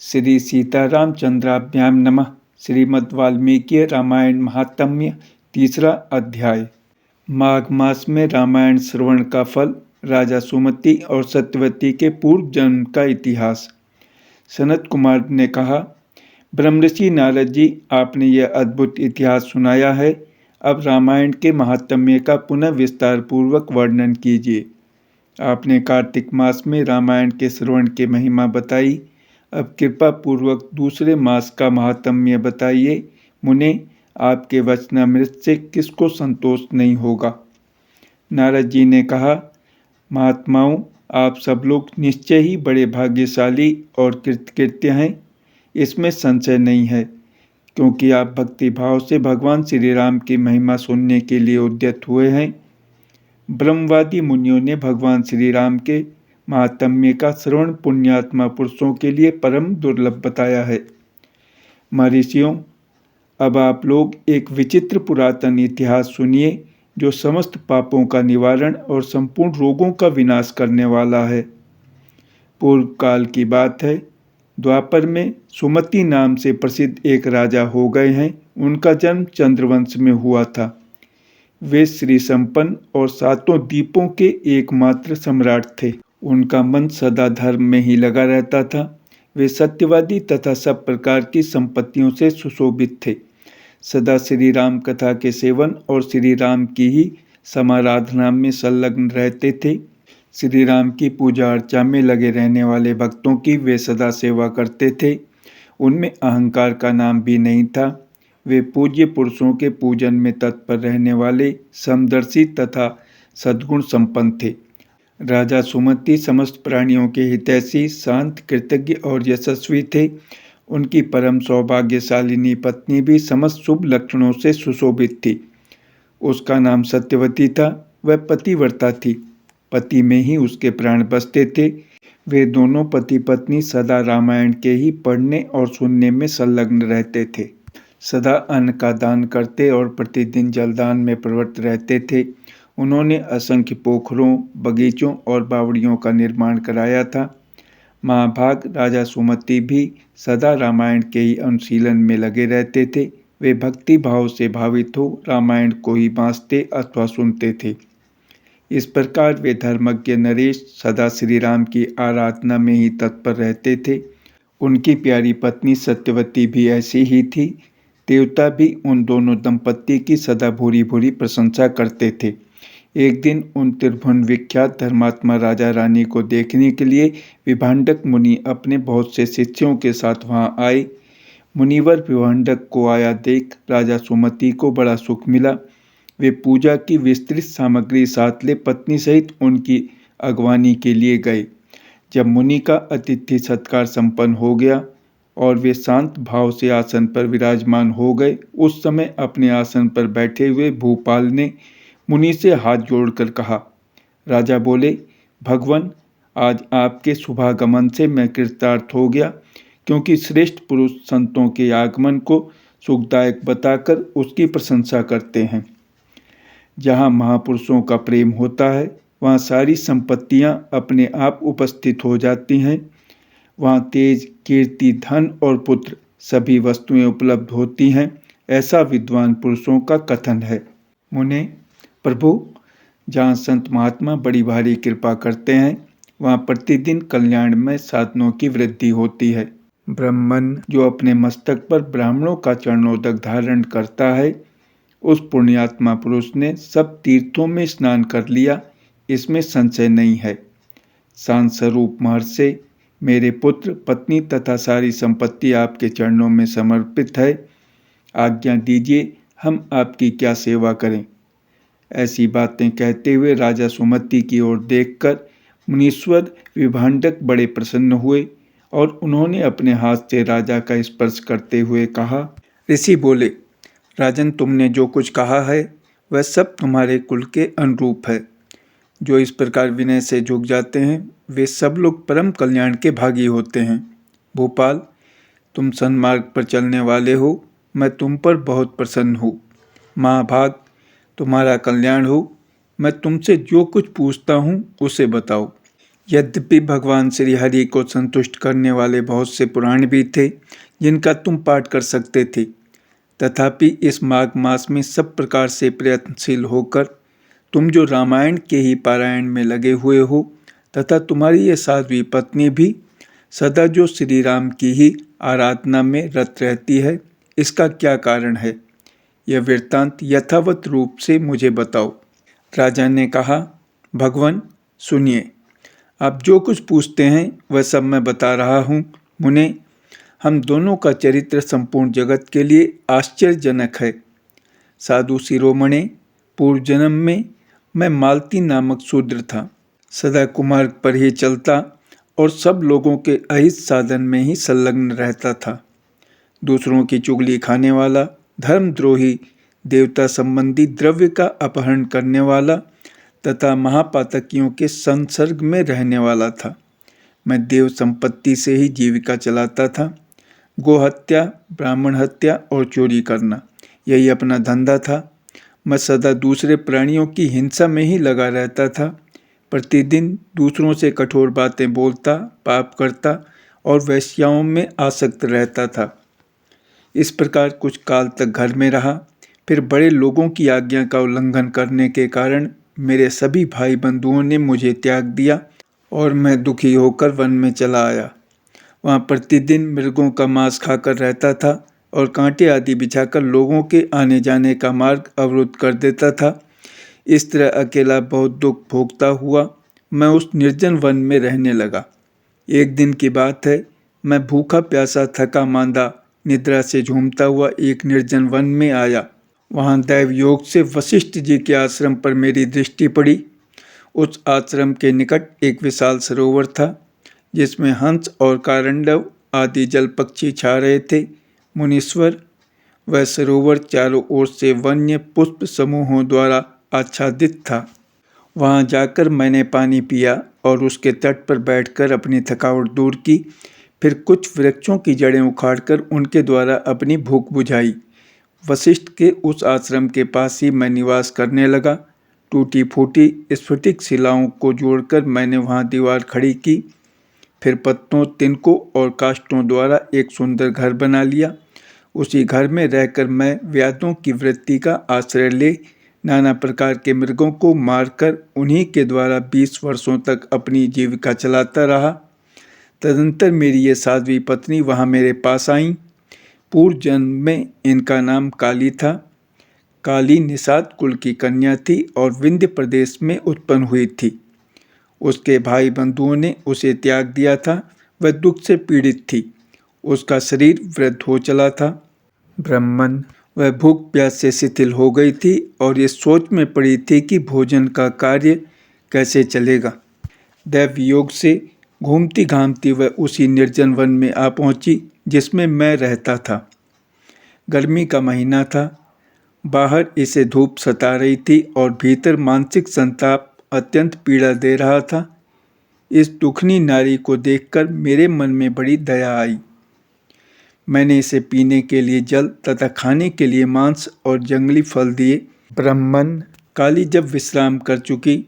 श्री सीतारामचंद्राभ्याम नमः। श्रीमद् वाल्मीकि रामायण महात्म्य, तीसरा अध्याय। माघ मास में रामायण श्रवण का फल, राजा सुमति और सत्यवती के पूर्व जन्म का इतिहास। सनत कुमार ने कहा, ब्रह्मऋषि नारद जी, आपने यह अद्भुत इतिहास सुनाया है। अब रामायण के महात्म्य का पुनः विस्तार पूर्वक वर्णन कीजिए। आपने कार्तिक मास में रामायण के श्रवण की महिमा बताई। अब कृपा पूर्वक दूसरे मास का महात्म्य बताइए। मुने, आपके वचनामृत से किसको संतोष नहीं होगा। नारद जी ने कहा, महात्माओं, आप सब लोग निश्चय ही बड़े भाग्यशाली और कृतकृत्य हैं, इसमें संशय नहीं है, क्योंकि आप भक्ति भाव से भगवान श्री राम की महिमा सुनने के लिए उद्यत हुए हैं। ब्रह्मवादी मुनियों ने भगवान श्री राम के महात्म्य का श्रवण पुण्यात्मा पुरुषों के लिए परम दुर्लभ बताया है। महर्षियों, अब आप लोग एक विचित्र पुरातन इतिहास सुनिए, जो समस्त पापों का निवारण और संपूर्ण रोगों का विनाश करने वाला है। पूर्व काल की बात है। द्वापर में सुमति नाम से प्रसिद्ध एक राजा हो गए हैं। उनका जन्म चंद्रवंश में हुआ था। वे श्री संपन्न और सातों दीपों के एकमात्र सम्राट थे। उनका मन सदा धर्म में ही लगा रहता था। वे सत्यवादी तथा सब प्रकार की संपत्तियों से सुशोभित थे। सदा श्री राम कथा के सेवन और श्री राम की ही समाराधना में संलग्न रहते थे। श्री राम की पूजा अर्चा में लगे रहने वाले भक्तों की वे सदा सेवा करते थे। उनमें अहंकार का नाम भी नहीं था। वे पूज्य पुरुषों के पूजन में तत्पर रहने वाले, समदर्शी तथा सद्गुण संपन्न थे। राजा सुमति समस्त प्राणियों के हितैषी, शांत, कृतज्ञ और यशस्वी थे। उनकी परम सौभाग्यशालिनी पत्नी भी समस्त शुभ लक्षणों से सुशोभित थी। उसका नाम सत्यवती था। वह पतिव्रता थी। पति में ही उसके प्राण बसते थे। वे दोनों पति पत्नी सदा रामायण के ही पढ़ने और सुनने में संलग्न रहते थे। सदा अन्न का दान करते और प्रतिदिन जलदान में प्रवृत्त रहते थे। उन्होंने असंख्य पोखरों, बगीचों और बावड़ियों का निर्माण कराया था। महाभाग राजा सुमति भी सदा रामायण के ही अनुशीलन में लगे रहते थे। वे भक्ति भाव से भावित हो रामायण को ही बाँचते अथवा सुनते थे। इस प्रकार वे धर्मज्ञ नरेश सदा श्री राम की आराधना में ही तत्पर रहते थे। उनकी प्यारी पत्नी सत्यवती भी ऐसी ही थी। देवता भी उन दोनों दंपत्ति की सदा भूरी भूरी प्रशंसा करते थे। एक दिन उन त्रिभुवन विख्यात धर्मात्मा राजा रानी को देखने के लिए विभांडक मुनि अपने बहुत से शिष्यों के साथ वहां आए। मुनिवर विभांडक को आया देख राजा सुमति को बड़ा सुख मिला। वे पूजा की विस्तृत सामग्री साथ ले पत्नी सहित उनकी अगवानी के लिए गए। जब मुनि का अतिथि सत्कार संपन्न हो गया और वे शांत भाव से आसन पर विराजमान हो गए, उस समय अपने आसन पर बैठे हुए भूपाल ने मुनि से हाथ जोड़कर कहा। राजा बोले, भगवान, आज आपके शुभागमन से मैं कृतार्थ हो गया, क्योंकि श्रेष्ठ पुरुष संतों के आगमन को सुखदायक बताकर उसकी प्रशंसा करते हैं। जहाँ महापुरुषों का प्रेम होता है, वहाँ सारी संपत्तियाँ अपने आप उपस्थित हो जाती हैं। वहाँ तेज, कीर्ति, धन और पुत्र सभी वस्तुएं उपलब्ध होती हैं। ऐसा विद्वान पुरुषों का कथन है। मुने, प्रभु, जहाँ संत महात्मा बड़ी भारी कृपा करते हैं, वहाँ प्रतिदिन कल्याणमय साधनों की वृद्धि होती है। ब्राह्मण जो अपने मस्तक पर ब्राह्मणों का चरणोदक धारण करता है, उस पुण्यात्मा पुरुष ने सब तीर्थों में स्नान कर लिया, इसमें संशय नहीं है। शांत स्वरूप महर्षि, मेरे पुत्र, पत्नी तथा सारी संपत्ति आपके चरणों में समर्पित है। आज्ञा दीजिए, हम आपकी क्या सेवा करें। ऐसी बातें कहते हुए राजा सुमति की ओर देखकर मुनीश्वर विभांडक बड़े प्रसन्न हुए और उन्होंने अपने हाथ से राजा का स्पर्श करते हुए कहा। ऋषि बोले, राजन, तुमने जो कुछ कहा है वह सब तुम्हारे कुल के अनुरूप है। जो इस प्रकार विनय से झुक जाते हैं, वे सब लोग परम कल्याण के भागी होते हैं। भोपाल, तुम सन्मार्ग पर चलने वाले हो, मैं तुम पर बहुत प्रसन्न हूँ। महाभाग, तुम्हारा कल्याण हो। मैं तुमसे जो कुछ पूछता हूँ उसे बताओ। यद्यपि भगवान श्री हरि को संतुष्ट करने वाले बहुत से पुराण भी थे जिनका तुम पाठ कर सकते थे, तथापि इस माघ मास में सब प्रकार से प्रयत्नशील होकर तुम जो रामायण के ही पारायण में लगे हुए हो तथा तुम्हारी ये साध्वी पत्नी भी सदा जो श्री राम की ही आराधना में रत रहती है, इसका क्या कारण है? यह वृत्तांत यथावत रूप से मुझे बताओ। राजा ने कहा, भगवान सुनिए, आप जो कुछ पूछते हैं वह सब मैं बता रहा हूँ। मुने, हम दोनों का चरित्र संपूर्ण जगत के लिए आश्चर्यजनक है। साधु शिरोमणे, पूर्व जन्म में मैं मालती नामक शूद्र था। सदा कुमार्ग पर ही चलता और सब लोगों के अहित साधन में ही संलग्न रहता था। दूसरों की चुगली खाने वाला, धर्मद्रोही, देवता संबंधी द्रव्य का अपहरण करने वाला तथा महापातकियों के संसर्ग में रहने वाला था। मैं देव संपत्ति से ही जीविका चलाता था। गोहत्या, ब्राह्मण हत्या और चोरी करना, यही अपना धंधा था। मैं सदा दूसरे प्राणियों की हिंसा में ही लगा रहता था। प्रतिदिन दूसरों से कठोर बातें बोलता, पाप करता और वेश्याओं में आसक्त रहता था। इस प्रकार कुछ काल तक घर में रहा। फिर बड़े लोगों की आज्ञा का उल्लंघन करने के कारण मेरे सभी भाई बंधुओं ने मुझे त्याग दिया और मैं दुखी होकर वन में चला आया। वहाँ प्रतिदिन मृगों का मांस खाकर रहता था और कांटे आदि बिछाकर लोगों के आने जाने का मार्ग अवरुद्ध कर देता था। इस तरह अकेला बहुत दुख भोगता हुआ मैं उस निर्जन वन में रहने लगा। एक दिन की बात है, मैं भूखा प्यासा थका मांदा निद्रा से झूमता हुआ एक निर्जन वन में आया। वहाँ दैव योग से वशिष्ठ जी के आश्रम पर मेरी दृष्टि पड़ी। उस आश्रम के निकट एक विशाल सरोवर था जिसमें हंस और कारंडव आदि जल पक्षी छा रहे थे। मुनीश्वर, वह सरोवर चारों ओर से वन्य पुष्प समूहों द्वारा आच्छादित था। वहाँ जाकर मैंने पानी पिया और उसके तट पर बैठकर अपनी थकावट दूर की। फिर कुछ वृक्षों की जड़ें उखाड़कर उनके द्वारा अपनी भूख बुझाई। वशिष्ठ के उस आश्रम के पास ही मैं निवास करने लगा। टूटी फूटी स्फटिक शिलाओं को जोड़कर मैंने वहाँ दीवार खड़ी की। फिर पत्तों, तिनकों और काष्ठों द्वारा एक सुंदर घर बना लिया। उसी घर में रहकर मैं व्याधों की वृत्ति का आश्रय ले नाना प्रकार के मृगों को मारकर उन्हीं के द्वारा 20 वर्षों तक अपनी जीविका चलाता रहा। तदंतर मेरी ये साध्वी पत्नी वहाँ मेरे पास आई। पूर्व जन्म में इनका नाम काली था। काली निषाद कुल की कन्या थी और विंध्य प्रदेश में उत्पन्न हुई थी। उसके भाई बंधुओं ने उसे त्याग दिया था। वह दुख से पीड़ित थी। उसका शरीर वृद्ध हो चला था। ब्राह्मण, वह भूख प्यास से शिथिल हो गई थी और इस सोच में पड़ी थी कि भोजन का कार्य कैसे चलेगा। दैव योग से घूमती घामती वह उसी निर्जन वन में आ पहुंची जिसमें मैं रहता था। गर्मी का महीना था। बाहर इसे धूप सता रही थी और भीतर मानसिक संताप अत्यंत पीड़ा दे रहा था। इस दुखनी नारी को देखकर मेरे मन में बड़ी दया आई। मैंने इसे पीने के लिए जल तथा खाने के लिए मांस और जंगली फल दिए। ब्राह्मण, काली जब विश्राम कर चुकी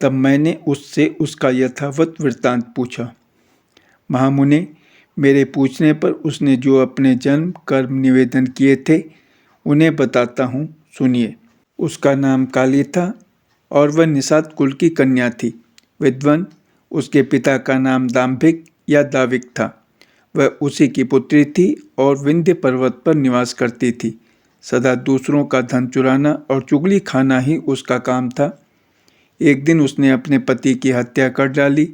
तब मैंने उससे उसका यथावत वृत्तांत पूछा। महामुने, मेरे पूछने पर उसने जो अपने जन्म कर्म निवेदन किए थे उन्हें बताता हूँ, सुनिए। उसका नाम काली था और वह निषाद कुल की कन्या थी। विद्वान, उसके पिता का नाम दाम्भिक या दाविक था। वह उसी की पुत्री थी और विंध्य पर्वत पर निवास करती थी। सदा दूसरों का धन चुराना और चुगली खाना ही उसका काम था। एक दिन उसने अपने पति की हत्या कर डाली,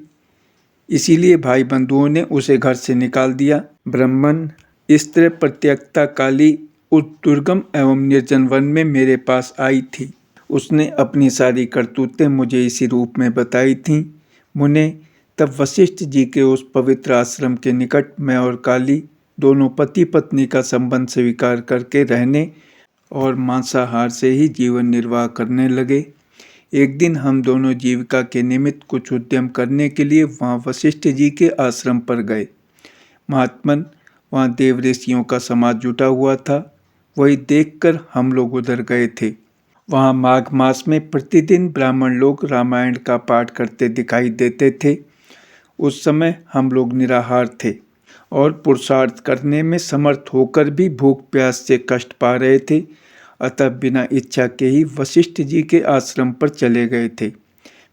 इसीलिए भाई बंधुओं ने उसे घर से निकाल दिया। ब्राह्मण, इस तरह प्रत्यक्षता काली उस दुर्गम एवं निर्जन वन में मेरे पास आई थी। उसने अपनी सारी करतूतें मुझे इसी रूप में बताई थीं। मुने, तब वशिष्ठ जी के उस पवित्र आश्रम के निकट मैं और काली दोनों पति पत्नी का संबंध स्वीकार करके रहने और मांसाहार से ही जीवन निर्वाह करने लगे। एक दिन हम दोनों जीविका के निमित्त कुछ उद्यम करने के लिए वहाँ वशिष्ठ जी के आश्रम पर गए। महात्मन, वहाँ देव ऋषियों का समाज जुटा हुआ था। वही देखकर हम लोग उधर गए थे। वहाँ माघ मास में प्रतिदिन ब्राह्मण लोग रामायण का पाठ करते दिखाई देते थे। उस समय हम लोग निराहार थे और पुरुषार्थ करने में समर्थ होकर भी भूख प्यास से कष्ट पा रहे थे, अतः बिना इच्छा के ही वशिष्ठ जी के आश्रम पर चले गए थे।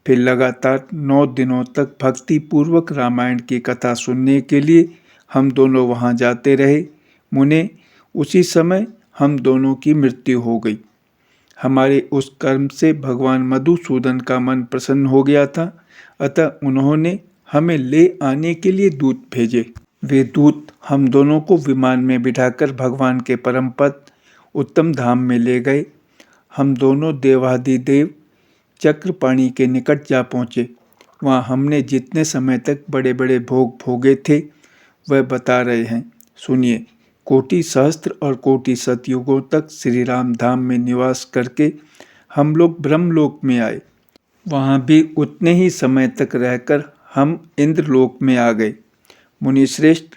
फिर लगातार 9 दिनों तक भक्ति पूर्वक रामायण की कथा सुनने के लिए हम दोनों वहां जाते रहे। मुने, उसी समय हम दोनों की मृत्यु हो गई। हमारे उस कर्म से भगवान मधुसूदन का मन प्रसन्न हो गया था, अतः उन्होंने हमें ले आने के लिए दूत भेजे। वे दूत हम दोनों को विमान में बिठाकर भगवान के परम पद उत्तम धाम में ले गए। हम दोनों देवाधिदेव चक्रपाणि के निकट जा पहुँचे। वहाँ हमने जितने समय तक बड़े बड़े भोग भोगे थे वह बता रहे हैं, सुनिए। कोटि सहस्त्र और कोटि सतयुगों तक श्री राम धाम में निवास करके हम लोग ब्रह्मलोक में आए। वहाँ भी उतने ही समय तक रहकर हम इंद्रलोक में आ गए। मुनिश्रेष्ठ,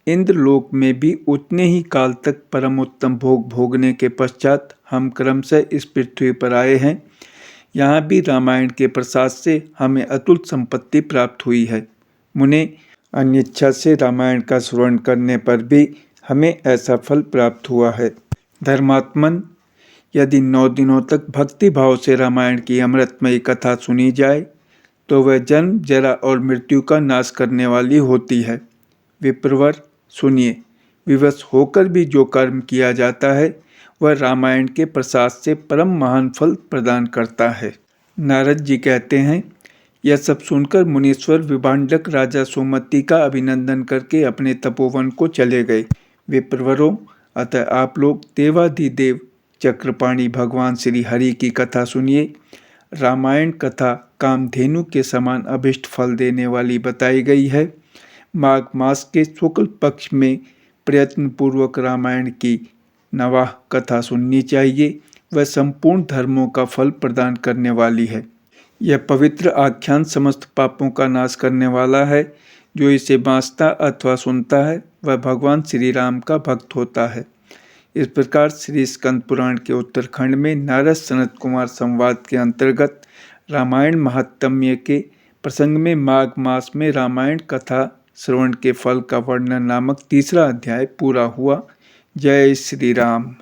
इंद्रलोक में भी उतने ही काल तक परम उत्तम भोग भोगने के पश्चात हम क्रमशः इस पृथ्वी पर आए हैं। यहाँ भी रामायण के प्रसाद से हमें अतुल संपत्ति प्राप्त हुई है। मुने, अन्येच्छा से रामायण का श्रवण करने पर भी हमें ऐसा फल प्राप्त हुआ है। धर्मात्मन, यदि 9 दिनों तक भक्ति भाव से रामायण की अमृतमयी कथा सुनी जाए तो वह जन्म जरा और मृत्यु का नाश करने वाली होती है। विप्रवर, सुनिए। विवश होकर भी जो कर्म किया जाता है वह रामायण के प्रसाद से परम महान फल प्रदान करता है। नारद जी कहते हैं, यह सब सुनकर मुनीश्वर विभांडक राजा सुमति का अभिनंदन करके अपने तपोवन को चले गए। विप्रवरों, अतः आप लोग देवाधिदेव चक्रपाणि भगवान श्री हरि की कथा सुनिए। रामायण कथा कामधेनु के समान अभिष्ट फल देने वाली बताई गई है। माघ मास के शुक्ल पक्ष में प्रयत्न पूर्वक रामायण की नवाह कथा सुननी चाहिए। वह संपूर्ण धर्मों का फल प्रदान करने वाली है। यह पवित्र आख्यान समस्त पापों का नाश करने वाला है। जो इसे बाँचता अथवा सुनता है वह भगवान श्री राम का भक्त होता है। इस प्रकार श्री स्कंद पुराण के उत्तरखंड में नारद सनत कुमार संवाद के अंतर्गत रामायण महात्म्य के प्रसंग में माघ मास में रामायण कथा श्रवण के फल का वर्णन नामक तीसरा अध्याय पूरा हुआ। जय श्री राम।